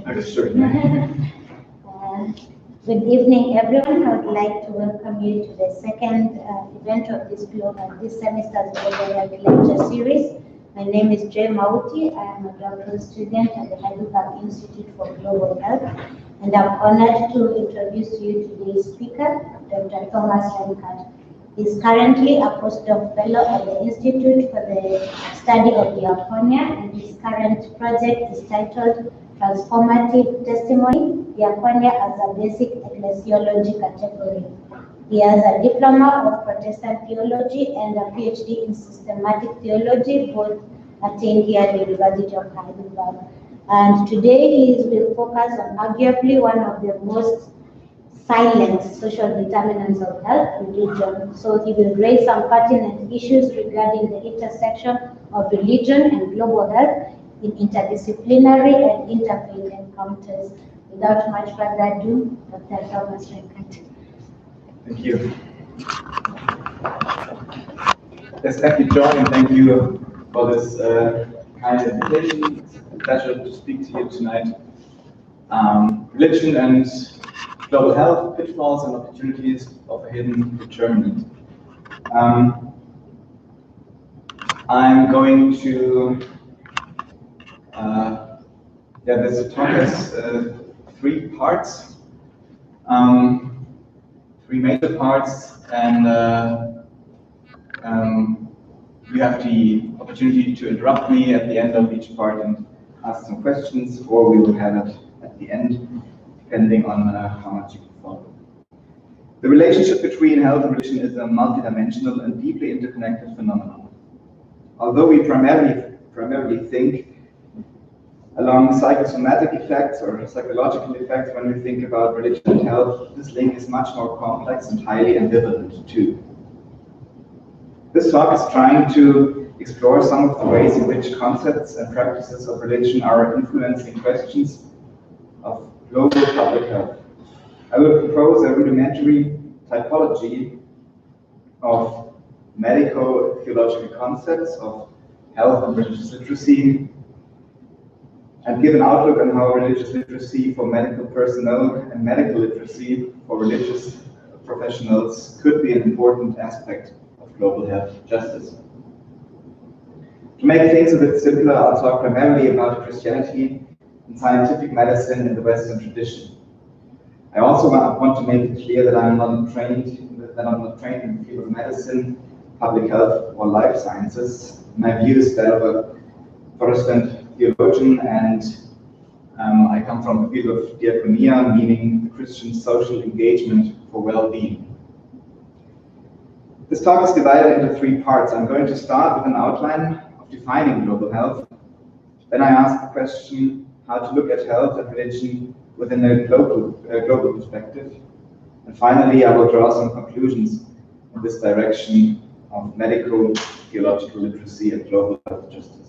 Sure. Good evening, everyone. I would like to welcome you to the second event of this semester's Global Health Lecture Series. My name is Jay Mauti. I am a doctoral student at the Heidelberg Institute for Global Health, and I'm honored to introduce to you today's speaker, Dr. Thomas Reichert. He is currently a postdoc fellow at the Institute for the Study of Diaconia, and his current project is titled Transformative Testimony, Diaconia as a Basic Ecclesiology Category. He has a Diploma of Protestant Theology and a PhD in Systematic Theology, both attained here at the University of Heidelberg. And today he will focus on arguably one of the most silent social determinants of health, religion. So he will raise some pertinent issues regarding the intersection of religion and global health in interdisciplinary and interfaith encounters. Without much further ado, Dr. Thomas Reichert. Thank you. Yes, thank you, John, and thank you for this kind invitation. It's a pleasure to speak to you tonight. Religion and global health, pitfalls and opportunities of a hidden determinant. I'm going to, this talk has three parts, three major parts, and you have the opportunity to interrupt me at the end of each part and ask some questions, or we will have it at the end, depending on how much you can follow. The relationship between health and religion is a multidimensional and deeply interconnected phenomenon. Although we primarily think along psychosomatic effects or psychological effects when we think about religion and health, this link is much more complex and highly ambivalent too. This talk is trying to explore some of the ways in which concepts and practices of religion are influencing questions of global public health. I will propose a rudimentary typology of medico-theological concepts of health and religious literacy, and give an outlook on how religious literacy for medical personnel and medical literacy for religious professionals could be an important aspect of global health justice. To make things a bit simpler, I'll talk primarily about Christianity and scientific medicine in the Western tradition. I also want to make it clear that I'm not trained in the field of medicine, public health, or life sciences. My view is that of a Protestant theologian, and I come from the field of diaconia, meaning Christian social engagement for well-being. This talk is divided into three parts. I'm going to start with an outline of defining global health. Then I ask the question how to look at health and religion within a global perspective. And finally, I will draw some conclusions in this direction of medico-theological literacy and global health justice.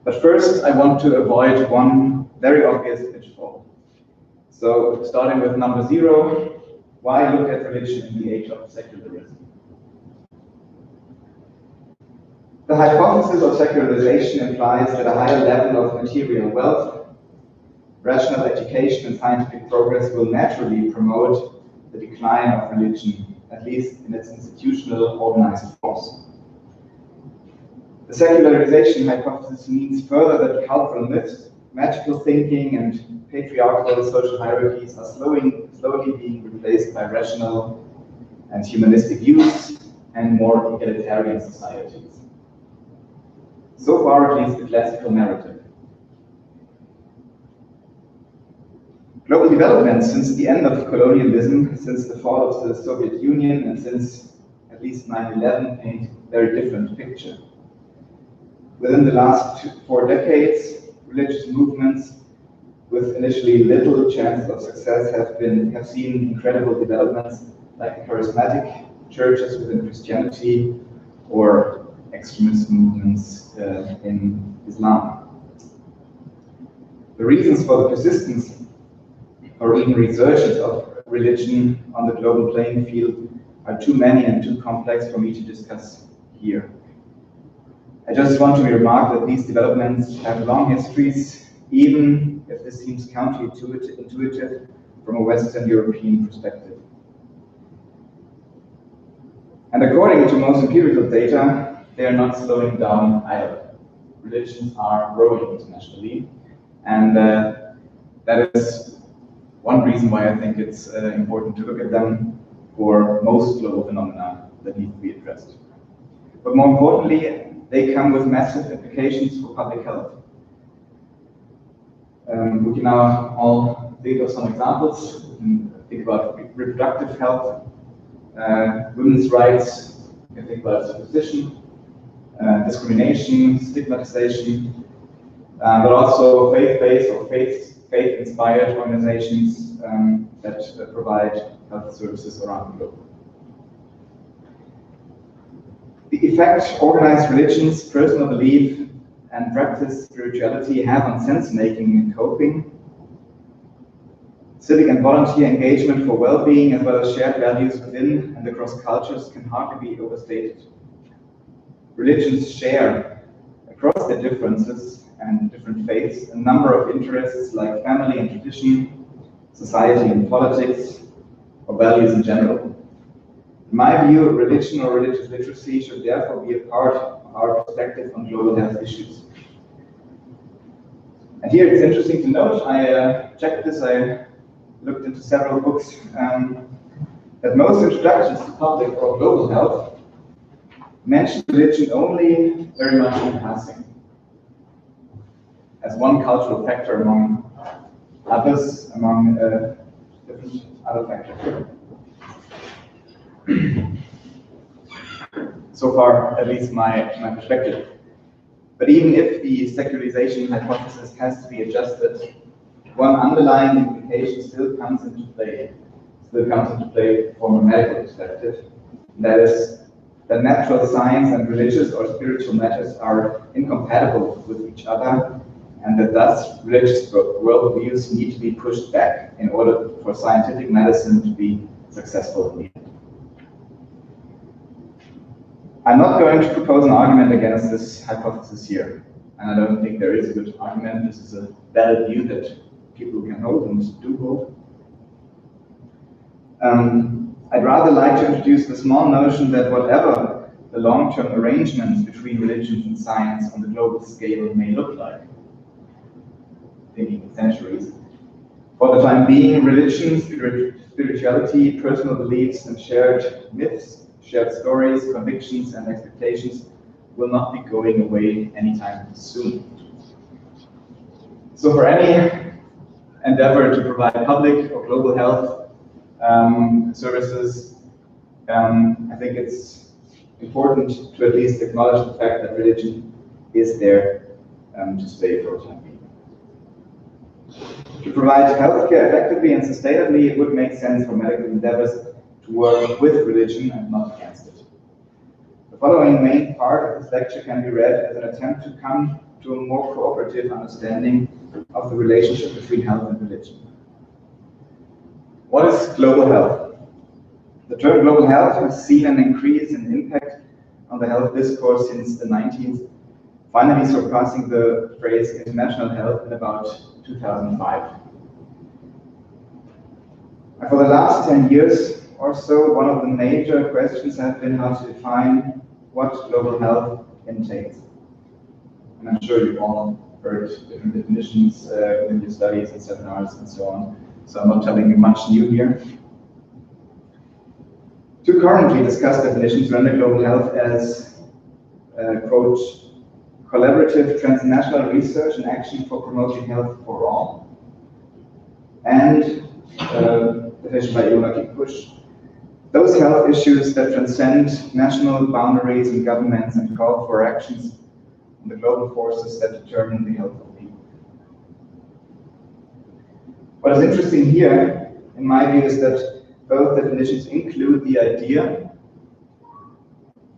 But first, I want to avoid one very obvious pitfall. So, starting with number 0, why look at religion in the age of secularism? The hypothesis of secularization implies that a higher level of material wealth, rational education, and scientific progress will naturally promote the decline of religion, at least in its institutional, organized forms. The secularization hypothesis means further that cultural myths, magical thinking, and patriarchal social hierarchies are slowly being replaced by rational and humanistic views and more egalitarian societies. So far, at least, the classical narrative. Global developments since the end of colonialism, since the fall of the Soviet Union, and since at least 9/11 paint a very different picture. Within the last 4 decades, religious movements with initially little chance of success have seen incredible developments like the charismatic churches within Christianity or extremist movements in Islam. The reasons for the persistence or even resurgence of religion on the global playing field are too many and too complex for me to discuss here. I just want to remark that these developments have long histories, even if this seems counterintuitive from a Western European perspective. And according to most empirical data, they are not slowing down either. Religions are growing internationally, and that is one reason why I think it's important to look at them for most global phenomena that need to be addressed. But more importantly, they come with massive implications for public health. We can now all think of some examples. We can think about reproductive health, women's rights, we can think about superstition, discrimination, stigmatization, but also faith-based or faith-inspired organizations that provide health services around the globe. The effect organized religions, personal belief, and practice spirituality have on sense-making and coping, civic and volunteer engagement for well-being, as well as shared values within and across cultures can hardly be overstated. Religions share, across their differences and different faiths, a number of interests like family and tradition, society and politics, or values in general. In my view, religion or religious literacy should therefore be a part of our perspective on global health issues. And here it's interesting to note, I checked this, I looked into several books, that most introductions to public or global health mention religion only very much in passing, as one cultural factor among others, among different other factors. So far, at least my perspective. But even if the secularization hypothesis has to be adjusted, one underlying implication still comes into play from a medical perspective. That is, that natural science and religious or spiritual matters are incompatible with each other, and that thus religious worldviews need to be pushed back in order for scientific medicine to be successful in the end. I'm not going to propose an argument against this hypothesis here, and I don't think there is a good argument. This is a valid view that people can hold and do hold. I'd rather like to introduce the small notion that whatever the long-term arrangements between religions and science on the global scale may look like, thinking in centuries, for the time being, religion, spirituality, personal beliefs, and shared myths, shared stories, convictions, and expectations will not be going away anytime soon. So for any endeavor to provide public or global health services, I think it's important to at least acknowledge the fact that religion is there to stay for the time being. To provide healthcare effectively and sustainably, it would make sense for medical endeavors to work with religion and not against it. The following main part of this lecture can be read as an attempt to come to a more cooperative understanding of the relationship between health and religion. What is global health? The term global health has seen an increase in impact on the health discourse since the 19th, finally surpassing the phrase international health in about 2005. And for the last 10 years or so, one of the major questions has been how to define what global health entails. And I'm sure you've all heard different definitions in your studies and seminars and so on, so I'm not telling you much new here. Two currently discussed definitions render global health as, quote, collaborative transnational research and action for promoting health for all, and definition by Ilona Push, those health issues that transcend national boundaries and governments and call for actions on the global forces that determine the health of people. What is interesting here, in my view, is that both definitions include the idea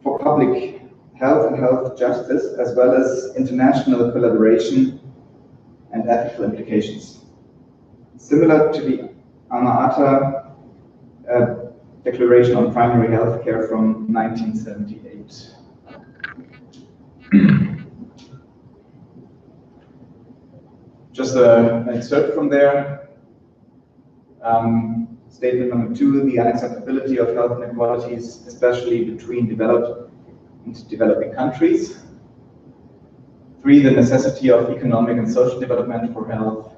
for public health and health justice, as well as international collaboration and ethical implications. Similar to the Alma-Ata Declaration on Primary Health Care from 1978. Just an excerpt from there. Statement number 2, the unacceptability of health inequalities, especially between developed and developing countries. 3, the necessity of economic and social development for health.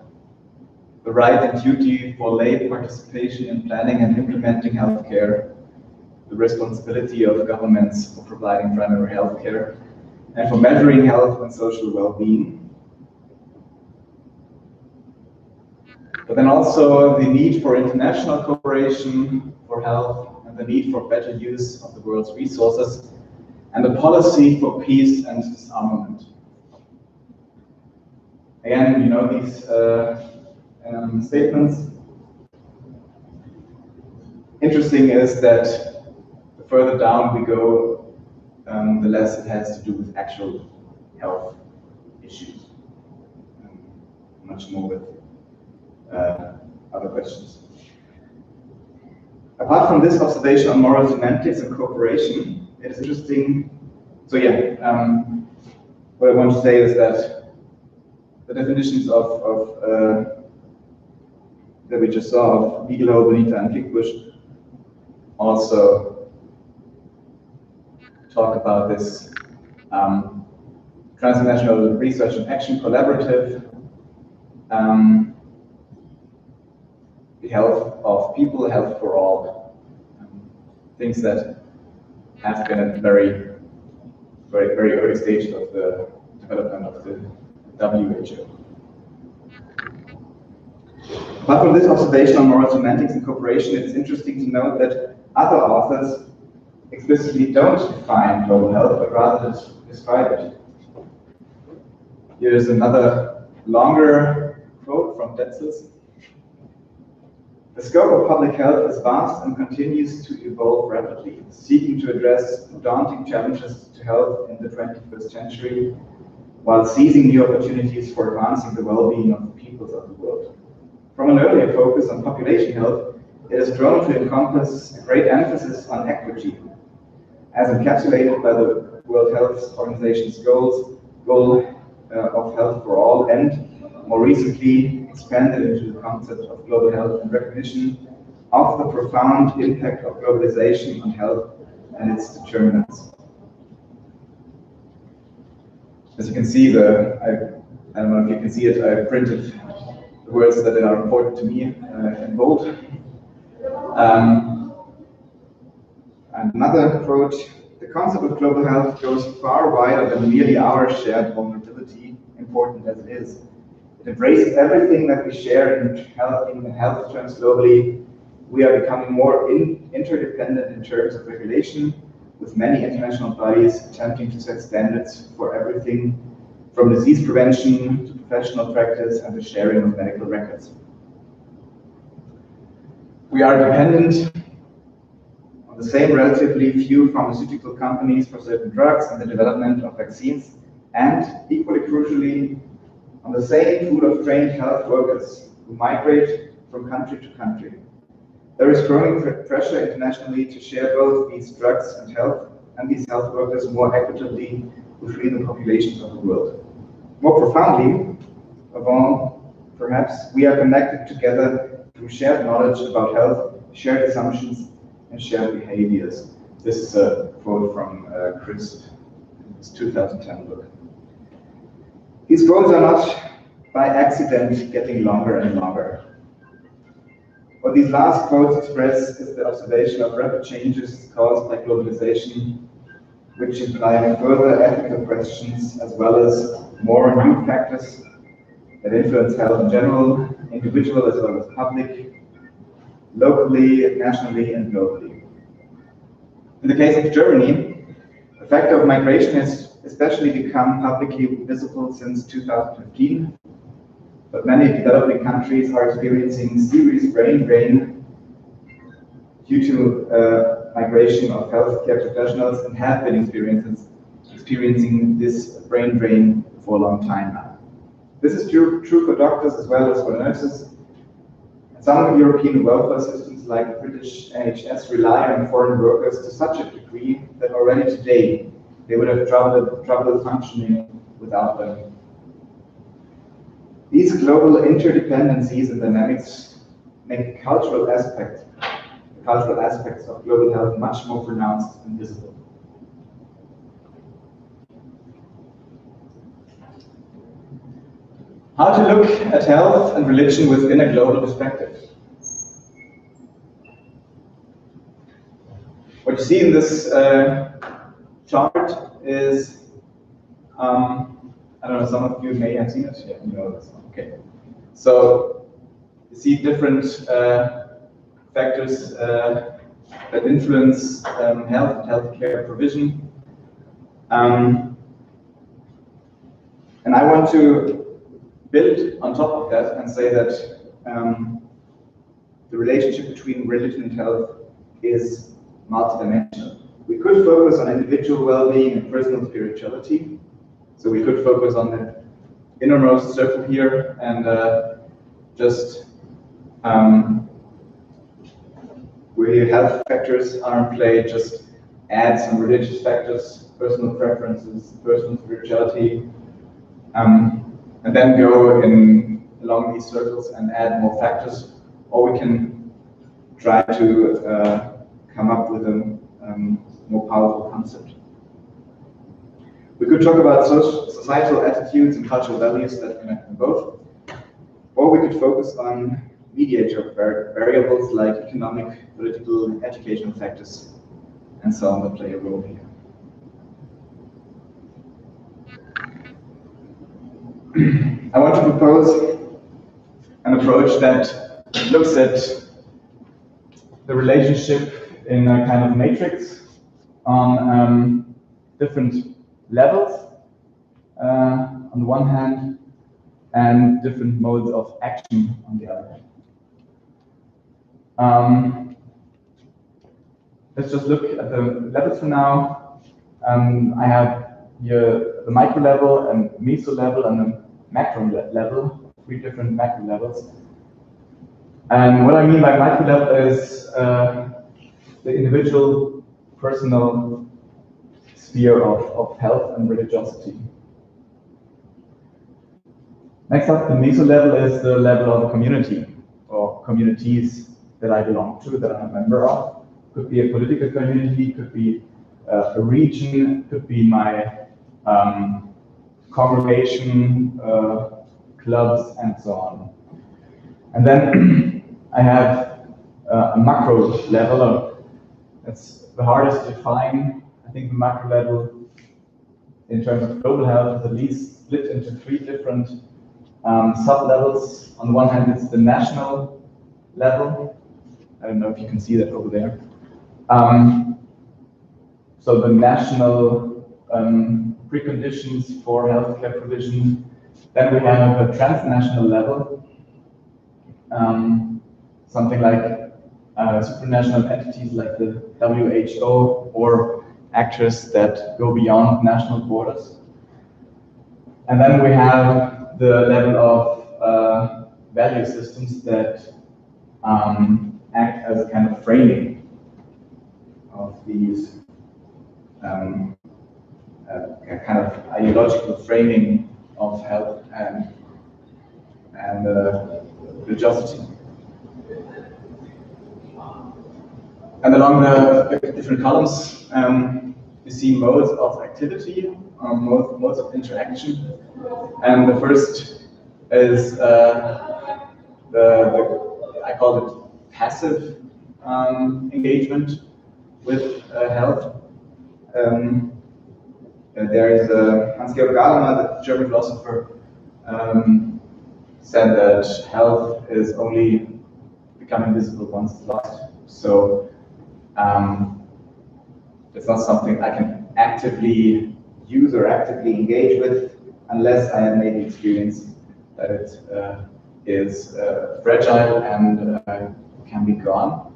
The right and duty for lay participation in planning and implementing healthcare. The responsibility of governments for providing primary healthcare and for measuring health and social well-being. But then also the need for international cooperation for health and the need for better use of the world's resources and the policy for peace and disarmament. Again, you know these statements. Interesting is that the further down we go, the less it has to do with actual health issues, much more with other questions. Apart from this observation on moral semantics and cooperation, it is interesting. So yeah, what I want to say is that the definitions that we just saw of Bigelow, Bonita, and Kickbush also talk about this transnational research and action collaborative, the health of people, health for all, things that have been at the very early stage of the development of the WHO. Apart from this observation on moral semantics and cooperation, it's interesting to note that other authors explicitly don't define global health, but rather describe it. Here's another longer quote from Detzels. The scope of public health is vast and continues to evolve rapidly, seeking to address daunting challenges to health in the 21st century, while seizing new opportunities for advancing the well-being of the peoples of the world. From an earlier focus on population health, it has grown to encompass a great emphasis on equity, as encapsulated by the World Health Organization's goal of health for all, and more recently expanded into the concept of global health and recognition of the profound impact of globalization on health and its determinants. As you can see, I don't know if you can see it, I printed the words that are important to me in bold. And another quote, the concept of global health goes far wider than merely our shared vulnerability, important as it is. It embraces everything that we share in health terms globally. We are becoming more interdependent in terms of regulation, with many international bodies attempting to set standards for everything from disease prevention to professional practice and the sharing of medical records. We are dependent on the same relatively few pharmaceutical companies for certain drugs and the development of vaccines, and equally crucially, on the same pool of trained health workers who migrate from country to country. There is growing pressure internationally to share both these drugs and these health workers more equitably between the populations of the world. More profoundly, of all, perhaps, we are connected together through shared knowledge about health, shared assumptions, and shared behaviors. This is a quote from Chris, his 2010 book. These quotes are not by accident getting longer and longer. What these last quotes express is the observation of rapid changes caused by globalization, which imply further ethical questions as well as more new factors that influence health in general, individual as well as public, locally, nationally, and globally. In the case of Germany, the factor of migration has especially become publicly visible since 2015, but many developing countries are experiencing serious brain drain due to migration of healthcare professionals and have been experiencing this brain drain for a long time now. This is true for doctors as well as for nurses. And some European welfare systems like the British NHS rely on foreign workers to such a degree that already today they would have trouble functioning without them. These global interdependencies and dynamics make the cultural aspects of global health much more pronounced and visible. How to look at health and religion within a global perspective. What you see in this chart is, I don't know, some of you may have seen it. Yeah, you know this one. Okay. So you see different factors that influence health and healthcare provision. And I want to build on top of that and say that the relationship between religion and health is multidimensional. We could focus on individual well-being and personal spirituality. So we could focus on the innermost circle here and just where health factors are in play, just add some religious factors, personal preferences, personal spirituality, and then go along these circles and add more factors, or we can try to come up with a more powerful concept. We could talk about societal attitudes and cultural values that connect them both, or we could focus on mediator variables like economic, political, educational factors, and so on that play a role here. I want to propose an approach that looks at the relationship in a kind of matrix on different levels on the one hand, and different modes of action on the other hand. Let's just look at the levels for now. I have here the micro level and meso level and the macro level, 3 different macro levels. And what I mean by micro level is the individual personal sphere of health and religiosity. Next up, the meso level is the level of a community or communities that I belong to, that I'm a member of. Could be a political community, could be a region, could be my congregation, clubs, and so on. And then I have a macro level. That's the hardest to define. I think the macro level, in terms of global health, is at least split into 3 different sub-levels. On the one hand, it's the national level. I don't know if you can see that over there. So the national preconditions for healthcare provision. Then we have a transnational level, something like supranational entities like the WHO or actors that go beyond national borders. And then we have the level of value systems that act as a kind of framing of these kind of ideological framing of health and religiosity. And along the different columns, you see modes of activity, modes of interaction. And the first is I call it passive engagement with health. There is Hans-Georg Gadamer, the German philosopher, said that health is only becoming visible once it's lost. So it's not something I can actively use or actively engage with unless I have made the experience that it is fragile and can be gone.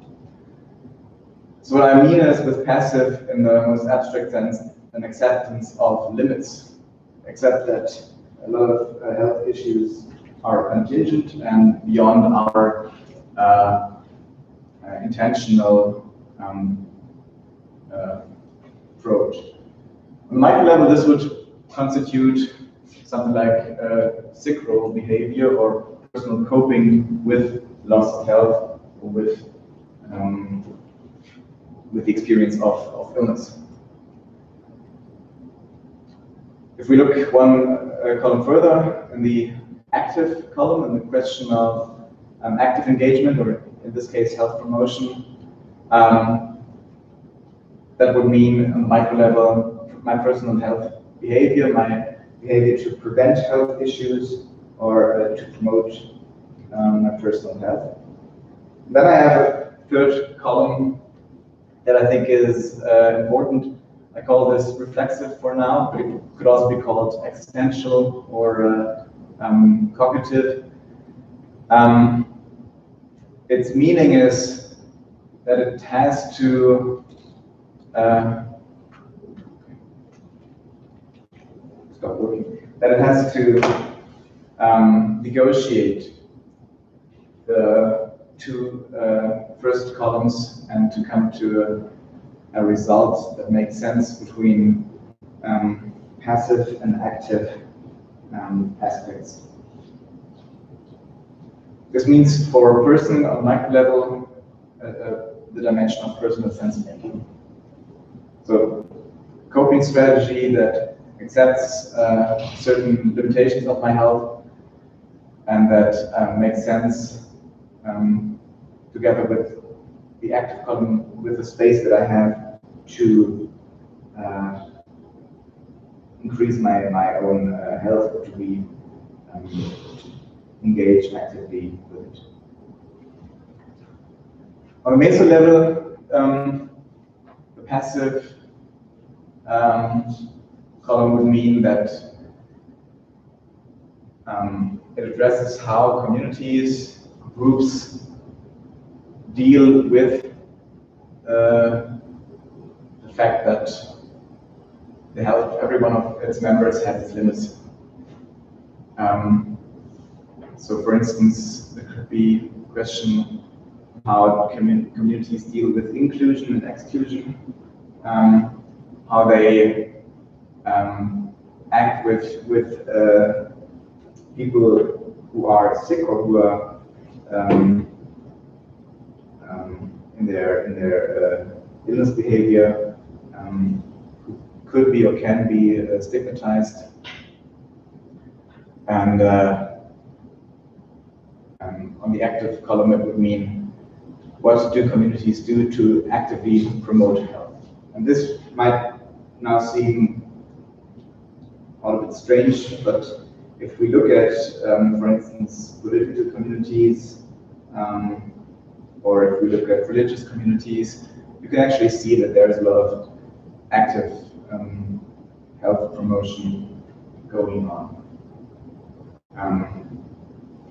So what I mean is, with passive in the most abstract sense, an acceptance of limits. Accept that a lot of health issues are contingent and beyond our intentional approach. On the micro level, this would constitute something like sick role behavior or personal coping with loss of health or with the experience of illness. If we look one column further, in the active column, in the question of active engagement, or in this case, health promotion, that would mean on the micro level, my personal health behavior, my behavior to prevent health issues or to promote my personal health. Then I have a third column that I think is important. I call this reflexive for now, but it could also be called existential or cognitive. Its meaning is that it has to stop working. That it has to negotiate the two first columns and to come to a result that makes sense between passive and active aspects. This means for a person on micro level, the dimension of personal sense making. So, coping strategy that accepts certain limitations of my health and that makes sense together with the active column, with the space that I have to increase my own health or to be engaged actively with it. On a meso level, the passive column would mean that it addresses how communities, groups deal with the fact that the health of every one of its members has its limits. So, for instance, there could be a question how communities deal with inclusion and exclusion, how they act with people who are sick or who are in their illness behavior, who could be or can be stigmatized, and on the active column, it would mean what do communities do to actively promote health. And this might now seem all a bit strange, but if we look at, for instance, political communities, or if we look at religious communities, you can actually see that there is a lot of active health promotion going on.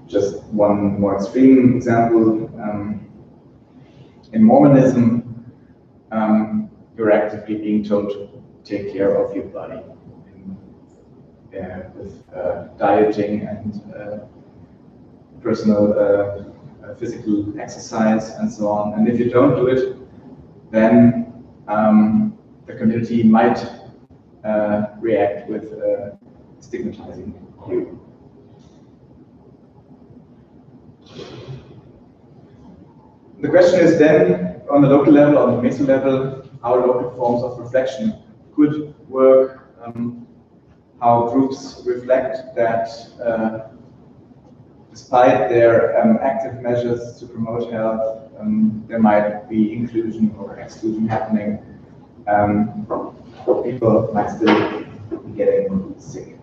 Just one more extreme example, in Mormonism, you're actively being told to take care of your body with dieting and personal physical exercise and so on. And if you don't do it, then the community might react with stigmatizing you. The question is then, on the local level, on the meso level, how local forms of reflection could work, how groups reflect that despite their active measures to promote health, there might be inclusion or exclusion happening. People might still be getting sick.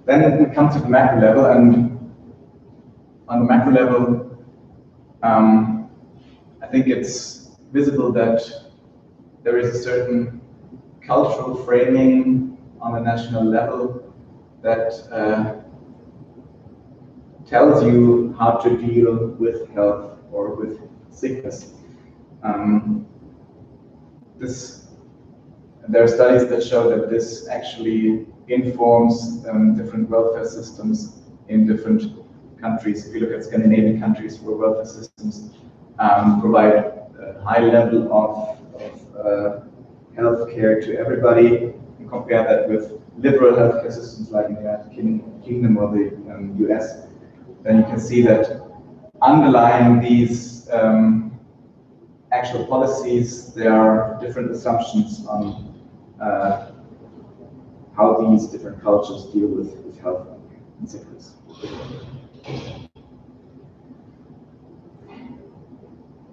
Then we come to the macro level, and on the macro level, I think it's visible that there is a certain cultural framing on the national level that tells you how to deal with health or with sickness. There are studies that show that this actually informs different welfare systems in different countries. If you look at Scandinavian countries where welfare systems provide a high level of health care to everybody, and compare that with liberal healthcare systems like in the United Kingdom or the US, then you can see that underlying these actual policies, there are different assumptions on how these different cultures deal with health and sickness.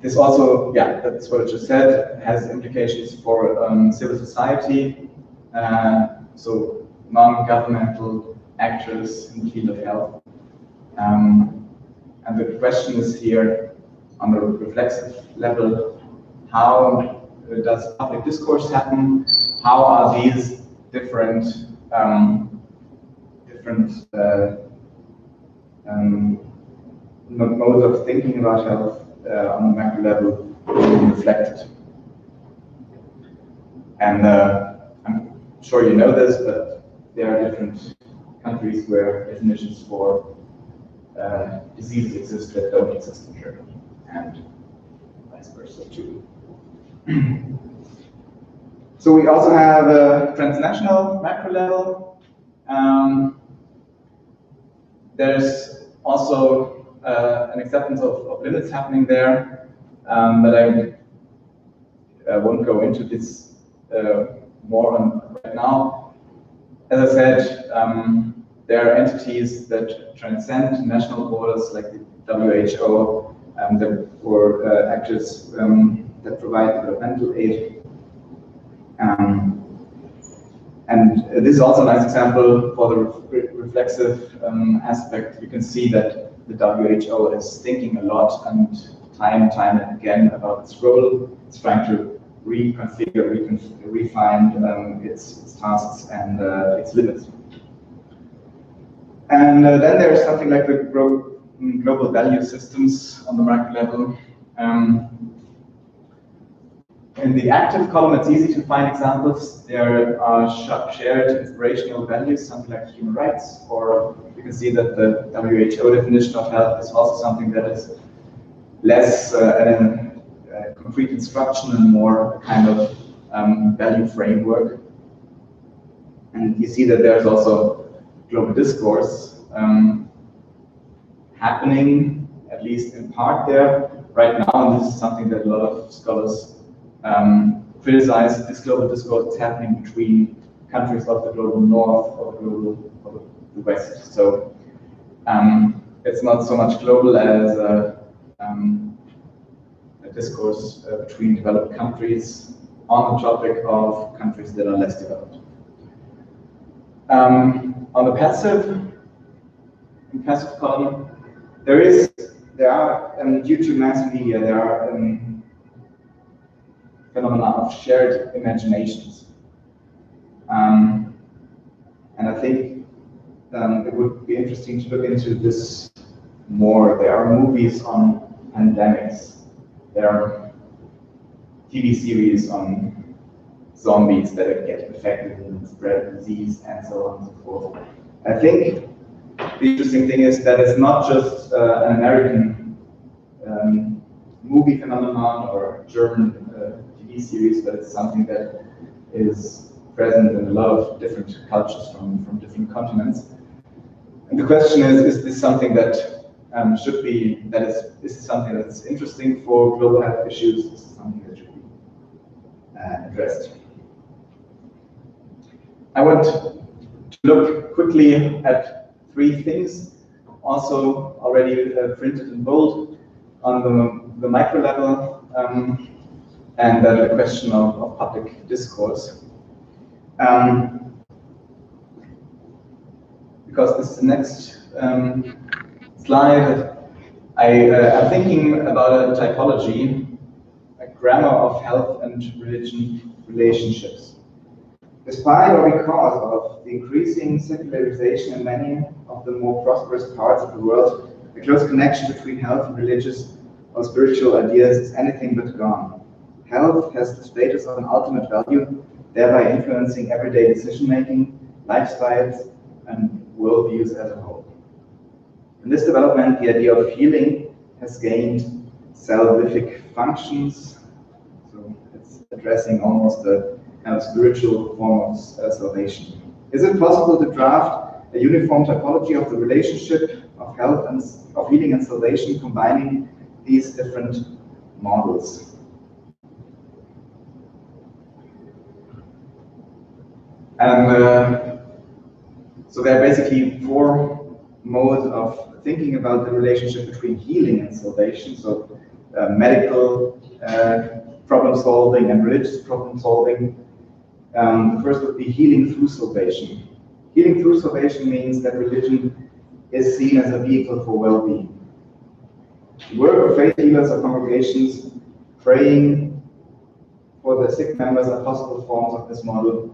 This also, yeah, that's what I just said, has implications for civil society, so non-governmental actors in the field of health. And the question is here, on the reflexive level, how does public discourse happen? How are these different modes of thinking about health on the macro level being reflected? And I'm sure you know this, but there are different countries where definitions for diseases exist that don't exist in Germany, and vice versa too. So we also have a transnational macro level. There's also an acceptance of limits happening there, but I won't go into this more on right now. As I said, there are entities that transcend national borders, like the WHO, or actors that provide developmental aid. And this is also a nice example for the reflexive aspect. You can see that the WHO is thinking a lot and time and again about its role. It's trying to reconfigure, refine its tasks and its limits. And then there's something like the global value systems on the macro level. In the active column, it's easy to find examples. There are shared inspirational values, something like human rights, or you can see that the WHO definition of health is also something that is less concrete instruction and more a kind of value framework. And you see that there's also global discourse happening, at least in part there right now, and this is something that a lot of scholars criticize. This global discourse is happening between countries of the global north or the west. So it's not so much global as a discourse between developed countries on the topic of countries that are less developed. On the passive column, there are due to mass media, there are phenomena of shared imaginations. And I think it would be interesting to look into this more. There are movies on pandemics. There are TV series on zombies that get infected and spread disease and so on and so forth. I think the interesting thing is that it's not just an American movie phenomenon or German TV series, but it's something that is present in a lot of different cultures from different continents. And the question is this something that is this something that's interesting for global health issues? Is this something that should be addressed? I want to look quickly at three things, also already printed in bold on the micro level, and then the question of public discourse. Because this is the next slide, I'm thinking about a typology, a grammar of health and religion relationships. Despite or because of the increasing secularization in many of the more prosperous parts of the world, the close connection between health and religious or spiritual ideas is anything but gone. Health has the status of an ultimate value, thereby influencing everyday decision-making, lifestyles, and worldviews as a whole. In this development, the idea of healing has gained salvific functions, so it's addressing almost the and spiritual form of salvation. Is it possible to draft a uniform typology of the relationship of health and of healing and salvation, combining these different models? And so there are basically four modes of thinking about the relationship between healing and salvation. So medical problem solving and religious problem solving. The first would be healing through salvation. Healing through salvation means that religion is seen as a vehicle for well-being. The work of faith healers or congregations praying for the sick members are possible forms of this model,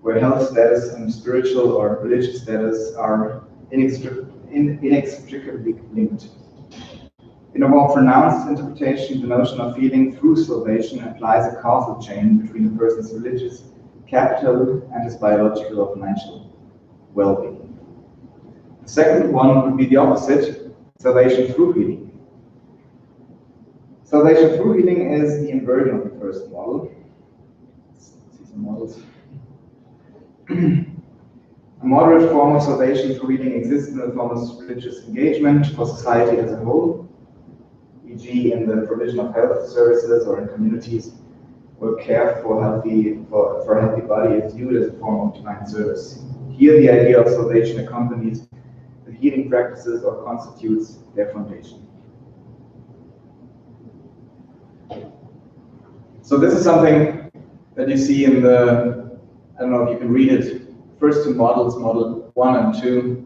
where health status and spiritual or religious status are inextricably linked. In a more pronounced interpretation, the notion of healing through salvation implies a causal chain between a person's religious capital and his biological or financial well-being. The second one would be the opposite, salvation through healing. Salvation through healing is the inversion of the first model. Let's see some models. A moderate form of salvation through healing exists in the form of religious engagement for society as a whole, e.g. in the provision of health services or in communities where care for a healthy body is viewed as a form of divine service. Here the idea of salvation accompanies the healing practices or constitutes their foundation. So this is something that you see in the, I don't know if you can read it, first two models, model 1 and 2.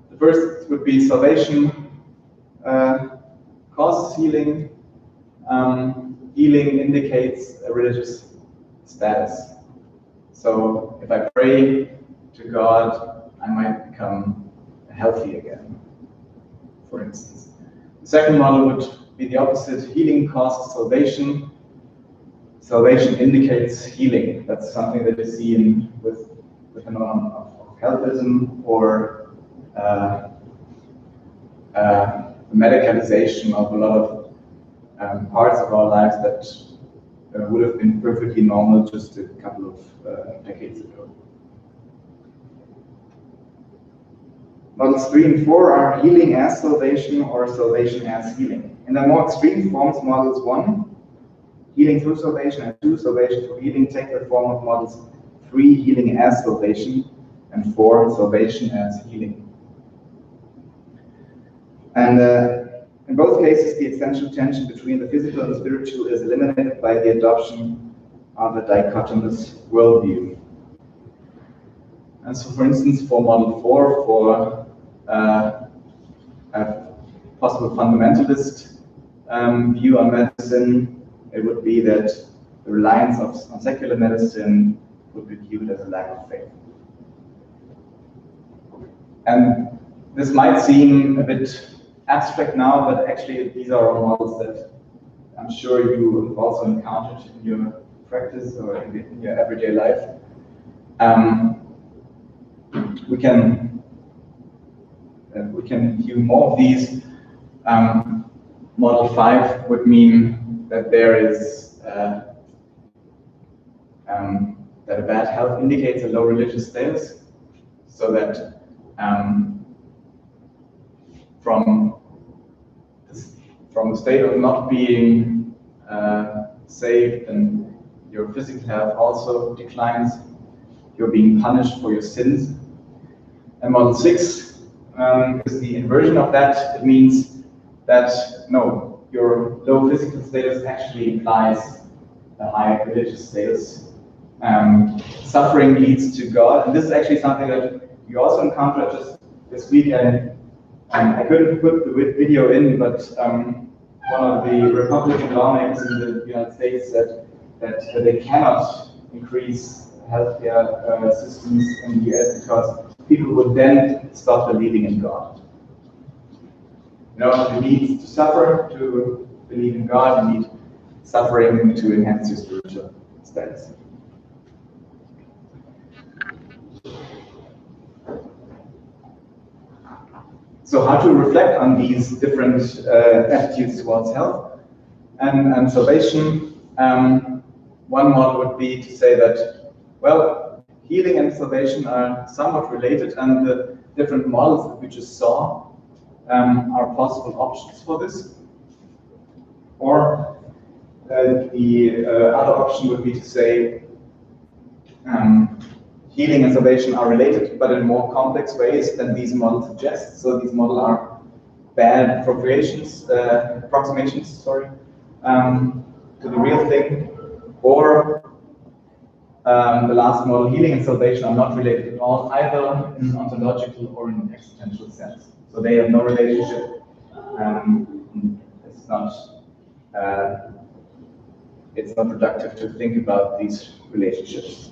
The first would be salvation causes healing. Healing indicates a religious status. So if I pray to God, I might become healthy again, for instance. The second model would be the opposite. Healing causes salvation. Salvation indicates healing. That's something that you see with the phenomenon of healthism or the medicalization of a lot of parts of our lives that would have been perfectly normal just a couple of decades ago. Models 3 and 4 are healing as salvation or salvation as healing. In the more extreme forms, models 1, healing through salvation, and 2, salvation through healing, take the form of models 3, healing as salvation, and 4, salvation as healing. And in both cases, the essential tension between the physical and spiritual is eliminated by the adoption of a dichotomous worldview. And so, for instance, for model 4, for a possible fundamentalist view on medicine, it would be that the reliance on secular medicine would be viewed as a lack of faith. And this might seem a bit abstract now, but actually these are all models that I'm sure you have also encountered in your practice or in your everyday life. We can view more of these. Model 5 would mean that there is that a bad health indicates a low religious status, so that from the state of not being saved, and your physical health also declines. You're being punished for your sins. And model 6 is the inversion of that. It means that no, your low physical status actually implies a high religious status. Suffering leads to God, and this is actually something that you also encountered just this week. I couldn't put the video in, but one of the Republican lawmakers in the United States said that they cannot increase healthcare systems in the US because people would then stop believing in God. You know, you need to suffer to believe in God, you need suffering to enhance your spiritual status. So how to reflect on these different attitudes towards health and salvation? one model would be to say that, well, healing and salvation are somewhat related, and the different models that we just saw are possible options for this. Or the other option would be to say healing and salvation are related, but in more complex ways than these models suggest. So these models are bad approximations, to the real thing. Or the last model, healing and salvation are not related at all, either in ontological or in existential sense. So they have no relationship. It's not productive to think about these relationships.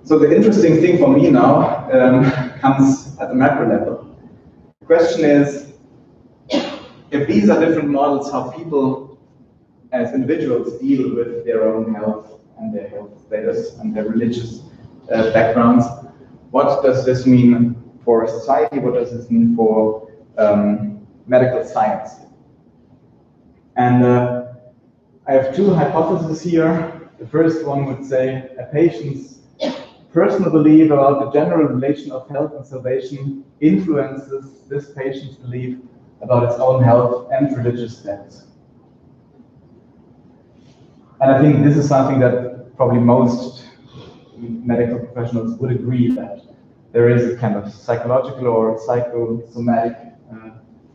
So the interesting thing for me now comes at the macro level. The question is, if these are different models, how people as individuals deal with their own health and their health status and their religious backgrounds, what does this mean for society? What does this mean for medical science? And I have two hypotheses here. The first one would say a patient's personal belief about the general relation of health and salvation influences this patient's belief about its own health and religious status. And I think this is something that probably most medical professionals would agree, that there is a kind of psychological or psychosomatic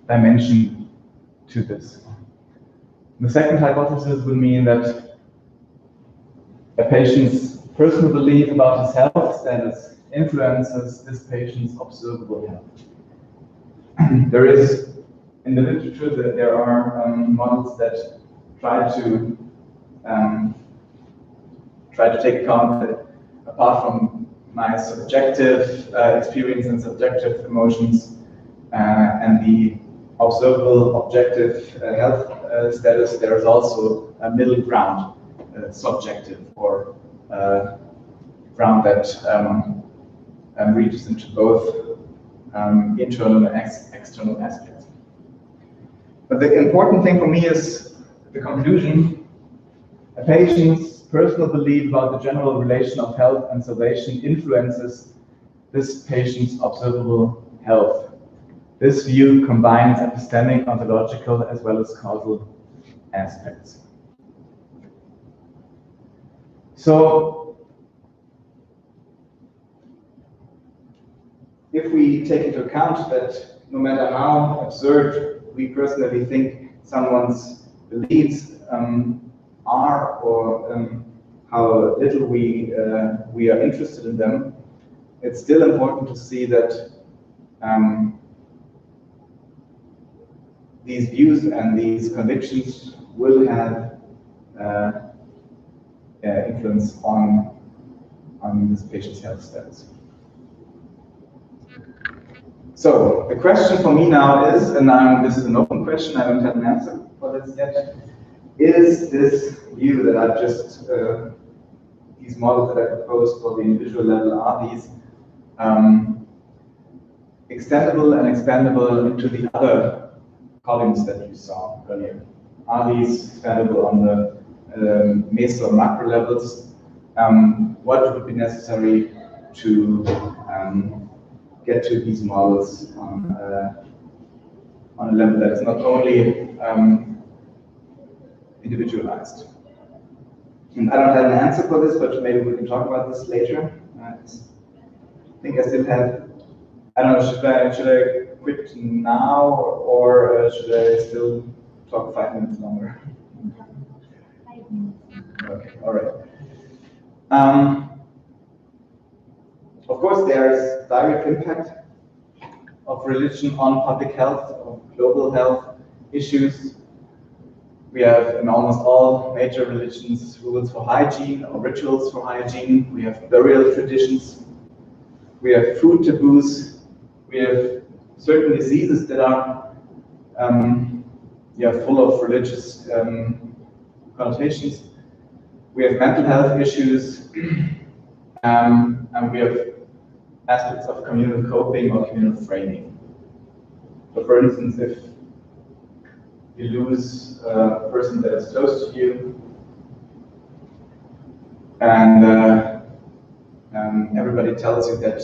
dimension to this. The second hypothesis would mean that a patient's personal belief about his health status influences this patient's observable health. There is, in the literature, that there are models that try to take account that apart from my subjective experience and subjective emotions and the observable objective health status, there is also a middle ground, subjective, or ground that reaches into both internal and external aspects. But the important thing for me is the conclusion. A patient's personal belief about the general relation of health and salvation influences this patient's observable health. This view combines understanding ontological as well as causal aspects. So, if we take into account that no matter how absurd we personally think someone's beliefs are, or how little we are interested in them, it's still important to see that these views and these convictions will have influence on this patient's health status. So the question for me now is, and this is an open question, I don't have an answer for this yet, is this view that I've just, these models that I proposed for the individual level, are these extendable and expandable into the other columns that you saw earlier? Are these expandable on the meso and macro levels? What would be necessary to get to these models on a level that is not only individualized? And I don't have an answer for this, but maybe we can talk about this later. I think I still have, I don't know, should I quit now, or should I still talk 5 minutes longer? 5 minutes. Okay, all right. Of course, there's direct impact of religion on public health, on global health issues. We have in almost all major religions rules for hygiene or rituals for hygiene. We have burial traditions. We have food taboos. We have certain diseases that are full of religious connotations. We have mental health issues, and we have aspects of communal coping or communal framing. So, for instance, if you lose a person that is close to you, and everybody tells you that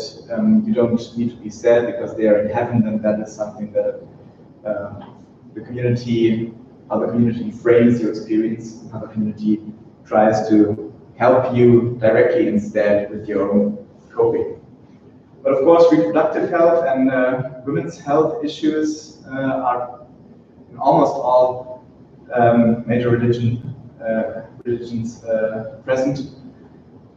you don't need to be sad because they are in heaven, and that is something that the community, how the community frames your experience, how the community tries to help you directly instead with your own coping. But of course, reproductive health and women's health issues are in almost all major religions present.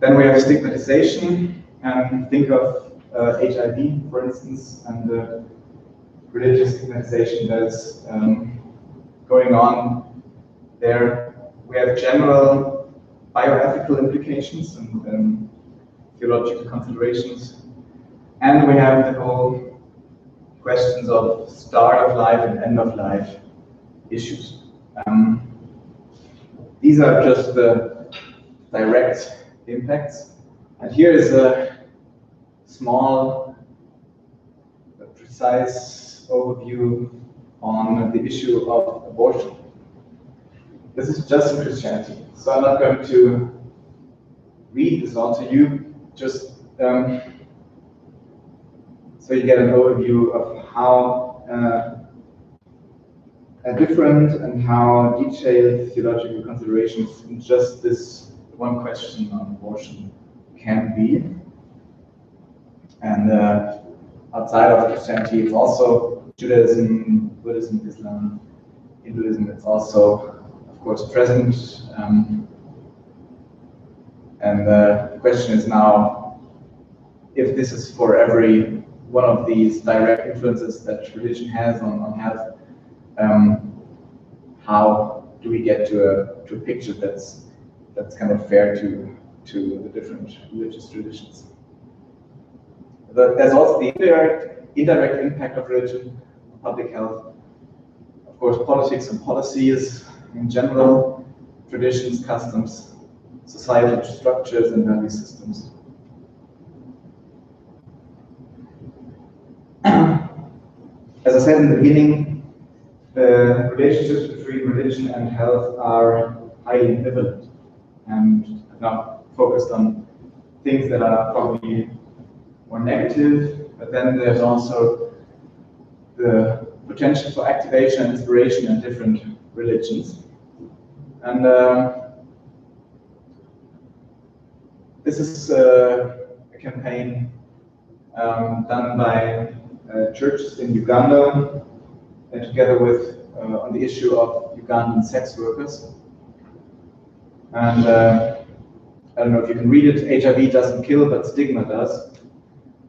Then we have stigmatization, and think of HIV, for instance, and the religious stigmatization that is going on there. We have general bioethical implications and theological considerations. And we have the whole questions of start of life and end of life issues. These are just the direct impacts. And here is a small, precise overview on the issue of abortion. This is just in Christianity, so I'm not going to read this all to you, just so you get an overview of how different and how detailed theological considerations in just this one question on abortion can be. And outside of Christianity, it's also Judaism, Buddhism, Islam, Hinduism. It's also, of course, present. And the question is now, if this is for every one of these direct influences that religion has on health, how do we get to a picture that's kind of fair to the different religious traditions? There's also the indirect impact of religion on public health. Of course, politics and policies in general, traditions, customs, societal structures, and value systems. As I said in the beginning, the relationships between religion and health are highly ambivalent, and I've now focused on things that are probably more negative, but then there's also the potential for activation and inspiration in different religions. And this is a campaign done by churches in Uganda, and together with on the issue of Ugandan sex workers. And I don't know if you can read it. HIV doesn't kill, but stigma does.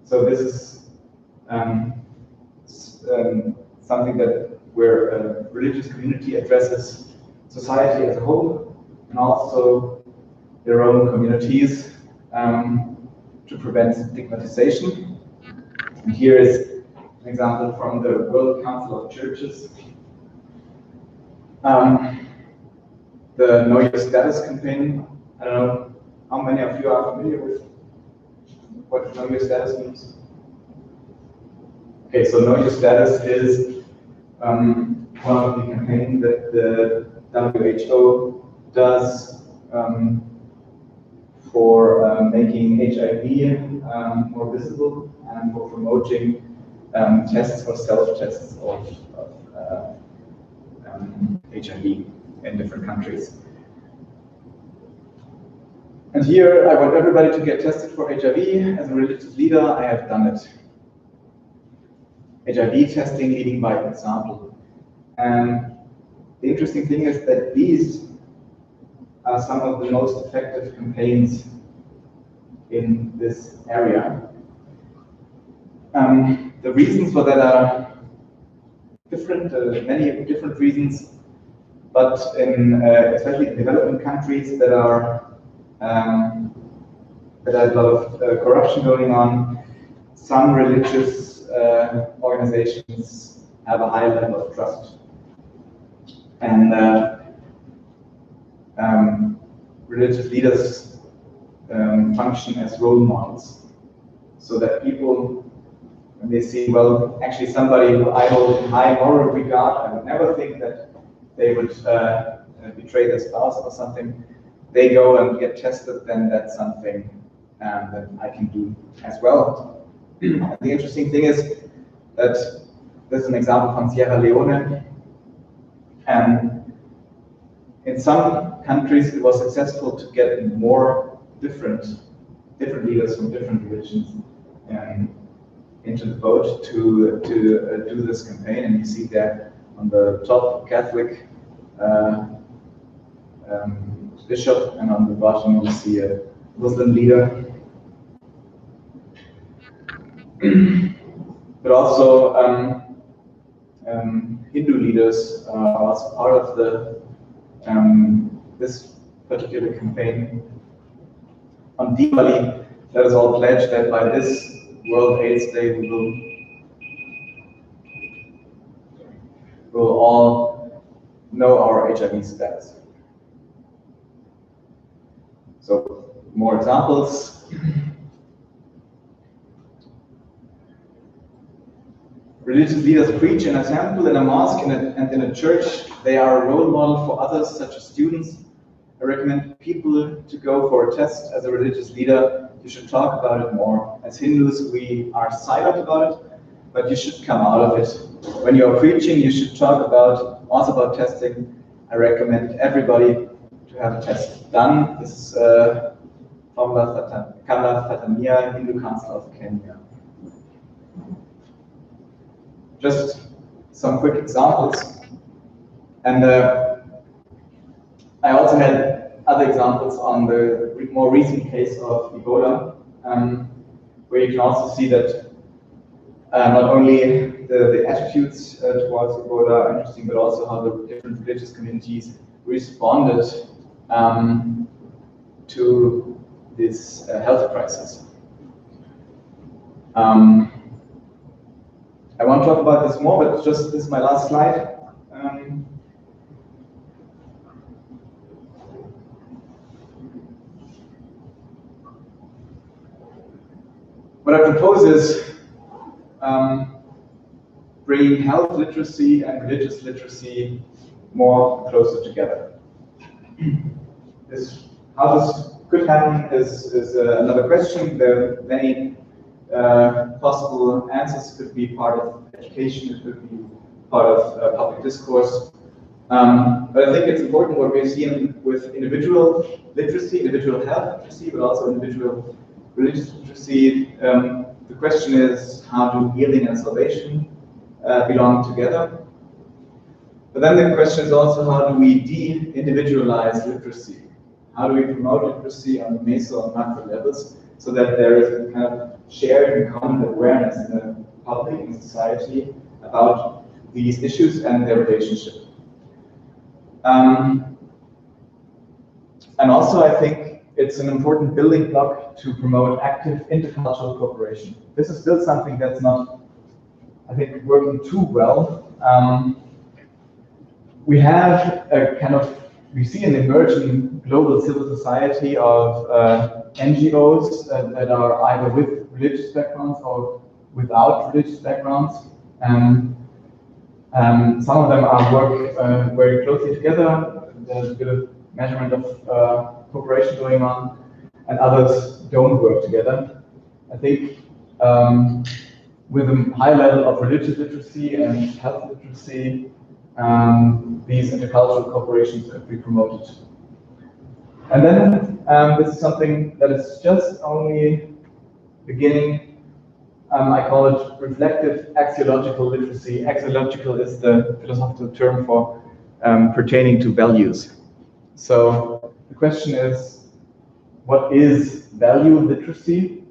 So this is something that where a religious community addresses society as a whole, and also their own communities to prevent stigmatization. And here is an example from the World Council of Churches. The Know Your Status campaign. I don't know how many of you are familiar with what Know Your Status means. Okay, so Know Your Status is one of the campaigns that the WHO does for making HIV more visible and for promoting tests or self-tests of HIV in different countries. And here I want everybody to get tested for HIV. As a religious leader, I have done it. HIV testing leading by example. And the interesting thing is that these are some of the most effective campaigns in this area. The reasons for that are different, many different reasons, but in especially in developing countries that are that have a lot of corruption going on, some religious organizations have a high level of trust, and religious leaders function as role models, so that people, when they see, well, actually somebody who I hold in high moral regard, I would never think that they would betray their spouse or something, they go and get tested, then that's something that I can do as well. The interesting thing is that there's an example from Sierra Leone, and in some countries it was successful to get more different leaders from different religions into the vote to do this campaign, and you see there on the top Catholic bishop, and on the bottom you see a Muslim leader. But also Hindu leaders are also part of the this particular campaign. On Diwali, let us all pledge that by this World AIDS Day we will all know our HIV status. So, more examples. Religious leaders preach in a temple, in a mosque, and in a church. They are a role model for others, such as students. I recommend people to go for a test as a religious leader. You should talk about it more. As Hindus, we are silent about it, but you should come out of it. When you are preaching, you should talk also about testing. I recommend everybody to have a test done. This is from Kala Fatamia, Hindu Council of Kenya. Just some quick examples. And I also had other examples on the more recent case of Ebola, where you can also see that not only the attitudes towards Ebola are interesting, but also how the different religious communities responded to this health crisis. I won't talk about this more, but just this is my last slide. What I propose is bringing health literacy and religious literacy more closer together. How this could happen is another question. There are many possible answers. It could be part of education, it could be part of public discourse. But I think it's important what we're seeing with individual literacy, individual health literacy, but also individual religious literacy. The question is, how do healing and salvation belong together? But then the question is also, how do we de-individualize literacy? How do we promote literacy on the meso and macro levels so that there is a kind of shared and common awareness in the public and society about these issues and their relationship? And also, I think it's an important building block to promote active intercultural cooperation. This is still something that's not, I think, working too well. We have a kind of, we see an emerging global civil society of NGOs that are either with religious backgrounds or without religious backgrounds. Some of them work very closely together. There's a bit of measurement of cooperation going on, and others don't work together. I think with a high level of religious literacy and health literacy, these intercultural cooperations could be promoted. And then this is something that is just only beginning. I call it reflective axiological literacy. Axiological is the philosophical term for pertaining to values. So the question is, what is value literacy?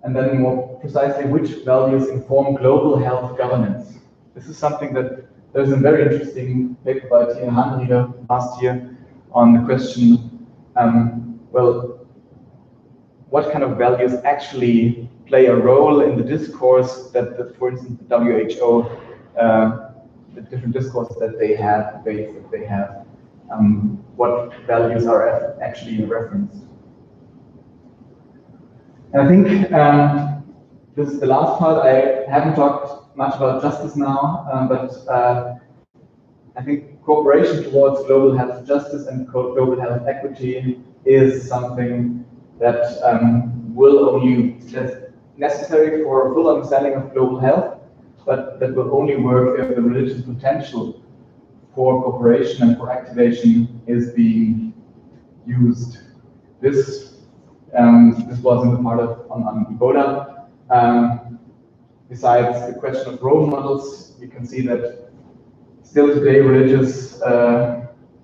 And then more precisely, which values inform global health governance? This is something that there's a very interesting paper by Tina Hanrieder last year on the question, well, what kind of values actually play a role in the discourse that for instance, the WHO, the different discourses that they have, debates that they have, what values are actually referenced. And I think this is the last part. I haven't talked much about justice now, but I think cooperation towards global health justice and global health equity is something that will only, that's necessary for a full understanding of global health, but that will only work if the religious potential for cooperation and for activation is being used. This was in the part on Ebola. Besides the question of role models, you can see that still today religious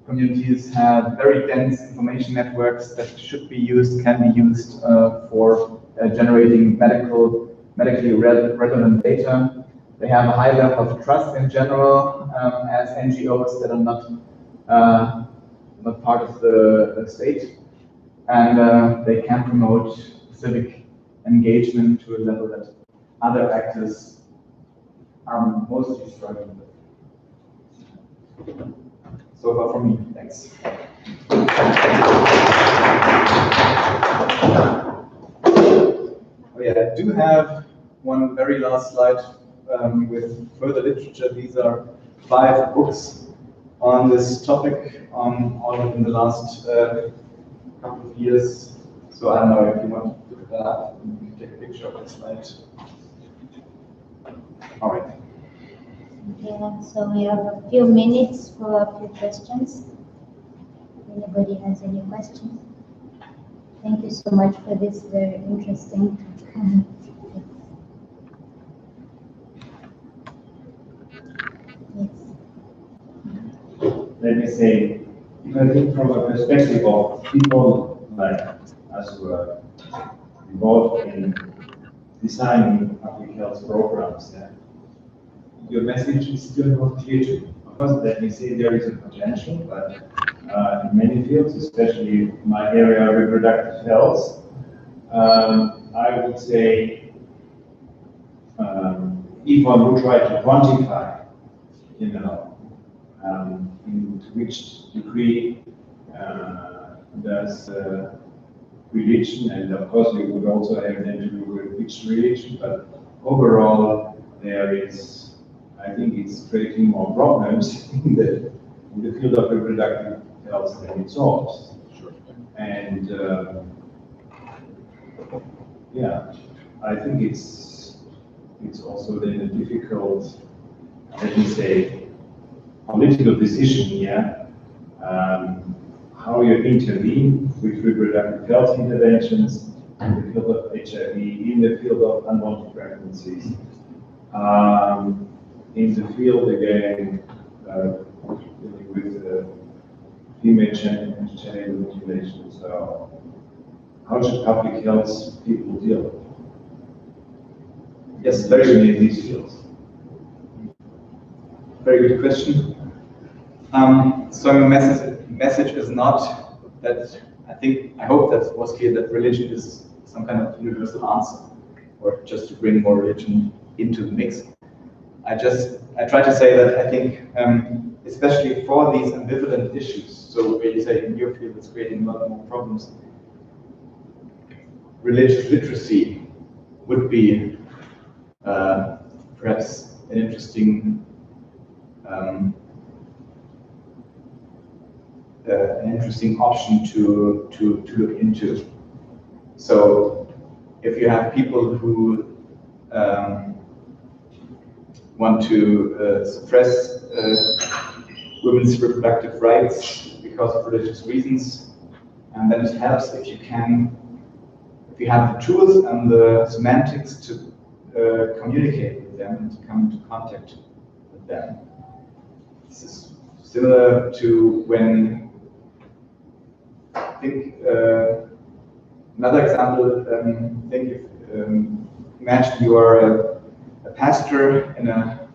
communities have very dense information networks that should be used, can be used for generating medically relevant data. They have a high level of trust in general as NGOs that are not part of the state, and they can promote civic engagement to a level that other actors are mostly struggling with. So far from me, thanks. Oh yeah, I do have one very last slide with further literature. These are 5 books on this topic, all in the last couple of years. So I don't know if you want to look that up, you can take a picture of that slide. All right. Yeah, so we have a few minutes for a few questions. Anybody has any questions? Thank you so much for this very interesting. Yes. Let me say, I think from a perspective of people like us who are involved in designing public health programs, your message is still not clear to me. Of course, let me say there is a potential, but in many fields, especially my area, reproductive health, I would say if one would try to quantify, in which degree does religion, and of course we would also have then to do with which religion, but overall there is, I think it's creating more problems in the field of reproductive health than it solves. Sure. And yeah, I think it's also then a difficult, let me say, political decision here, how you intervene with reproductive health interventions in the field of HIV, in the field of unwanted pregnancies, in the field again dealing with female genital mutilation. So, how should public health people deal? Yes, especially in these fields. Very good question. So my message is not that, I hope that was clear, that religion is some kind of universal answer, or just to bring more religion into the mix. I try to say that I think, especially for these ambivalent issues, so where you say in your field it's creating a lot more problems, religious literacy would be perhaps an interesting option to look into. So if you have people who want to suppress women's reproductive rights because of religious reasons, and then it helps if you have the tools and the semantics to communicate with them and to come into contact with them. This is similar to when, I think, another example, imagine you are a pastor in a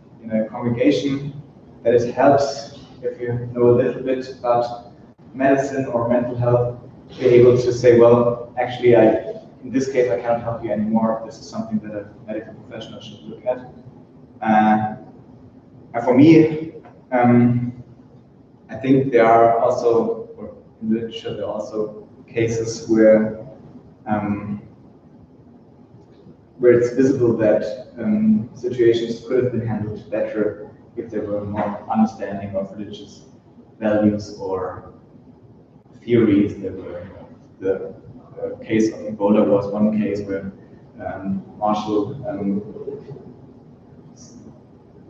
congregation, that it helps if you know a little bit about medicine or mental health, to be able to say, well, actually, in this case, I can't help you anymore. This is something that a medical professional should look at. And for me, I think there are also, or in the literature, there are also cases where it's visible that situations could have been handled better if there were more understanding of religious values or theories. There were the case of Ebola was one case where Marshall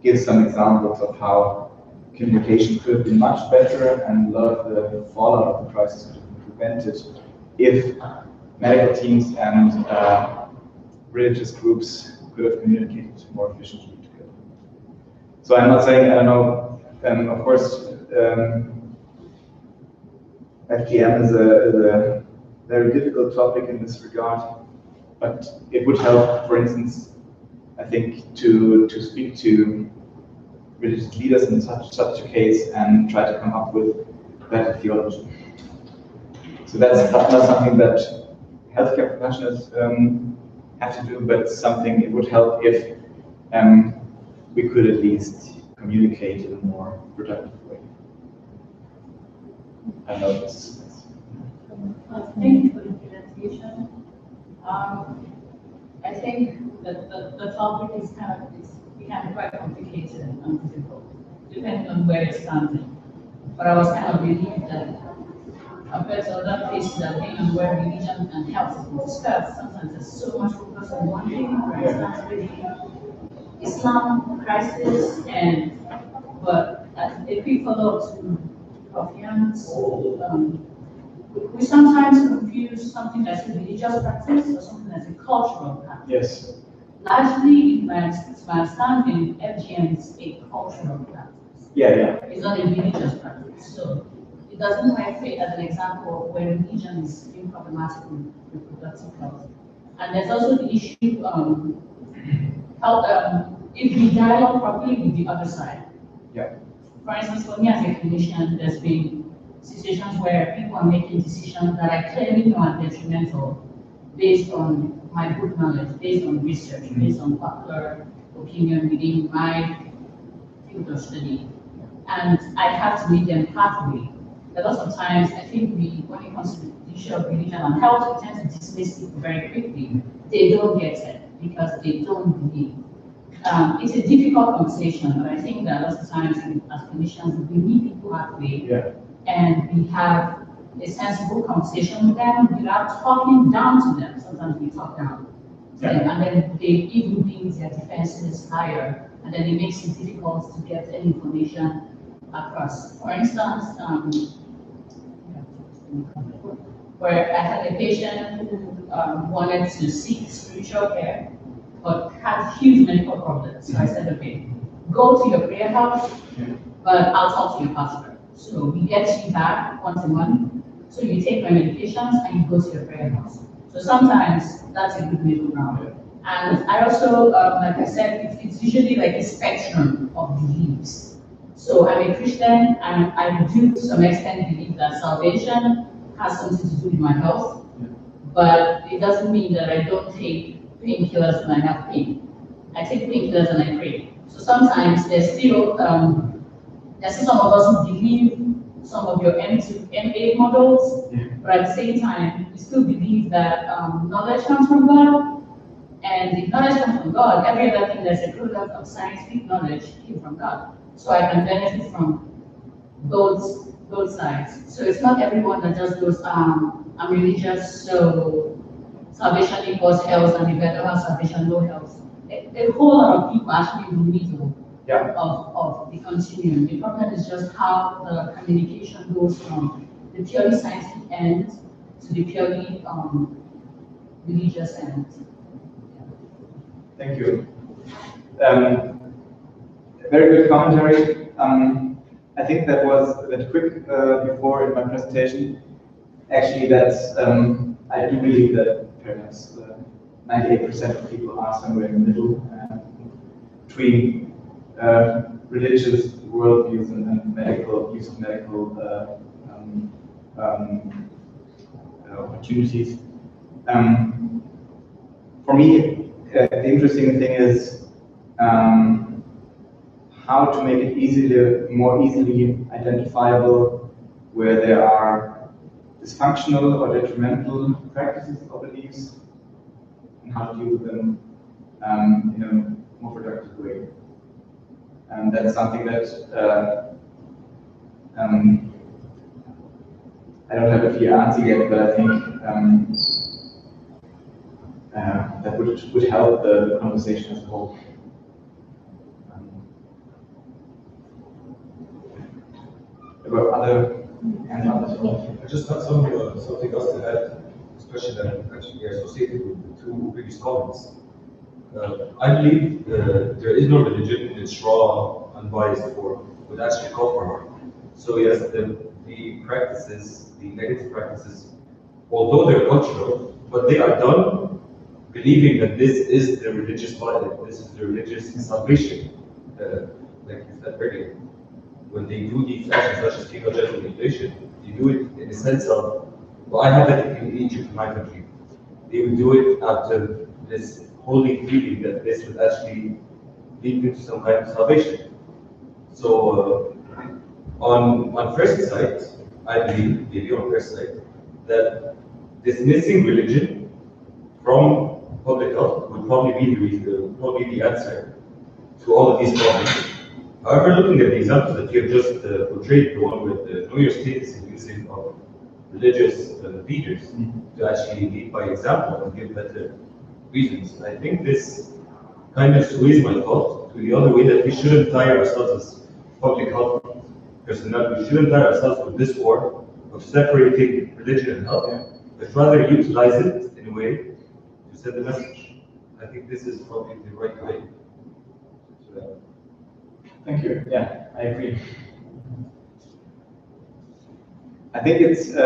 gives some examples of how communication could have been much better, and a lot of the fallout of the crisis could have been prevented if medical teams and religious groups could have communicated more efficiently together. So I'm not saying, I don't know, of course, FGM is a very difficult topic in this regard, but it would help, for instance, I think, to speak to religious leaders in such a case and try to come up with better theology. So that's not something that healthcare professionals have to do, but something it would help if we could at least communicate in a more productive way. I know this. Thank you for the presentation. I think that the topic is it can be quite complicated and difficult, depending on where it's standing. But I was kind of relieved that compared to other places that being on where religion and health is being discussed, sometimes there's so much focus on one thing, for instance, the Islam crisis, but as a quick follow-up to Profian's, we sometimes confuse something that's a religious practice or something that's a cultural practice. Yes. Largely, it's my understanding, FGM is a cultural practice. Yeah. It's not a religious practice. So it doesn't quite fit as an example where religion is being problematic with reproductive health. And there's also the issue how if we dialogue properly with the other side. Yeah. For instance, for me as a clinician, there's been situations where people are making decisions that I clearly know are detrimental based on my book knowledge, based on research, based on popular opinion within my field of study. And I have to meet them halfway. A lot of times, I think when it comes to the issue of religion and health, we tend to dismiss people very quickly. They don't get it because they don't believe. It's a difficult conversation, but I think that a lot of times as clinicians, we meet people halfway. Yeah. And we have a sensible conversation with them without talking down to them. Sometimes we talk down. Yeah. And then they even bring their defenses higher, and then it makes it difficult to get any information across. For instance, where I had a patient who wanted to seek spiritual care, but had huge medical problems. So I said, okay, go to your prayer house, but I'll talk to your pastor. So we get you back once a month. So you take my medications and you go to your prayer house. So sometimes that's a good middle ground. And I also, like I said, it's usually like a spectrum of beliefs. So I'm a Christian and I do to some extent believe that salvation has something to do with my health. But it doesn't mean that I don't take painkillers when I have pain. I take painkillers and I pray. So sometimes there's still some of us who believe some of your MA models, but at the same time, we still believe that knowledge comes from God, and if knowledge comes from God, every other thing that's a product of scientific knowledge came from God. So I can benefit from both sides. So it's not everyone that just goes, I'm religious, so salvation equals health, and if I don't have salvation, no health. A whole lot of people actually in the middle. Of the continuum. The problem is just how the communication goes from the purely scientific end to the purely religious end. Thank you. Very good commentary. I think that was a bit quick before in my presentation. Actually, that's I do believe that perhaps 98% of people are somewhere in the middle between religious worldviews and medical use of medical opportunities. For me, the interesting thing is how to make it more easily identifiable where there are dysfunctional or detrimental practices or beliefs, and how to deal with them in a more productive way. And that's something that I don't have a clear answer yet, but I think that would help the conversation as a whole. There were other hands up as well. I just have something else to add, especially that actually associated with the two previous comments. I believe there is no religion in its raw, unbiased form would actually call for harm. So yes, the practices, the negative practices, although they're cultural, but they are done believing that this is the religious body, this is the religious salvation. Like you said earlier, when they do these actions such as female genital mutilation, they do it in the sense of, well, I have that in Egypt, in my country. They would do it out of this holy feeling that this would actually lead them to some kind of salvation. So on first sight, I believe, maybe on first sight, that dismissing religion from public health would probably be the answer to all of these problems. However, looking at the examples that you have just portrayed, the one with the Know Your Status and using of religious leaders to actually lead by example and give better reasons, I think this kind of sways my thought to the other way, that we shouldn't tire ourselves as public health personnel. We shouldn't tire ourselves with this war of separating religion and health, but rather utilize it in a way to send a message. I think this is probably the right way. Thank you. Yeah, I agree. I think it's this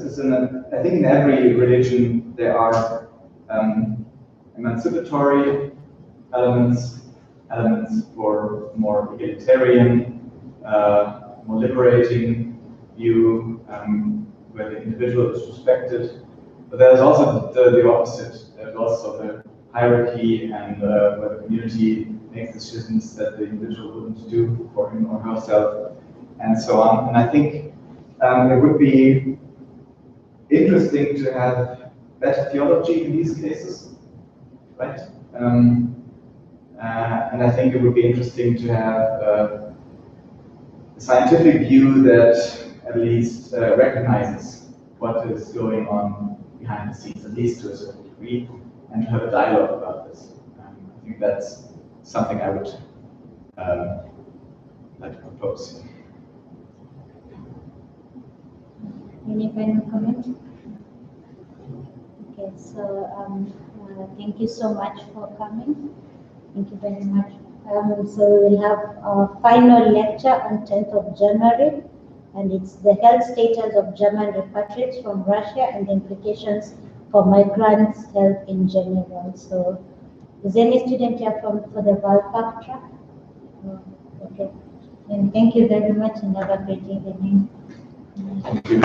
is I think in every religion there are emancipatory elements for more egalitarian, more liberating view, where the individual is respected. But there's also the opposite. There's also the hierarchy and where the community makes decisions that the individual wouldn't do for him or herself, and so on. And I think it would be interesting to have better theology in these cases, right? And I think it would be interesting to have a scientific view that at least recognizes what is going on behind the scenes, at least to a certain degree, and to have a dialogue about this. I think that's something I would like to propose. Any final comment? Okay, so thank you so much for coming. Thank you very much. So we'll have our final lecture on 10th of January, and it's the health status of German repatriates from Russia and the implications for migrants' health in general. So, is any student here for the Valpark track? No. Okay. And thank you very much, and have a great evening. Thank you.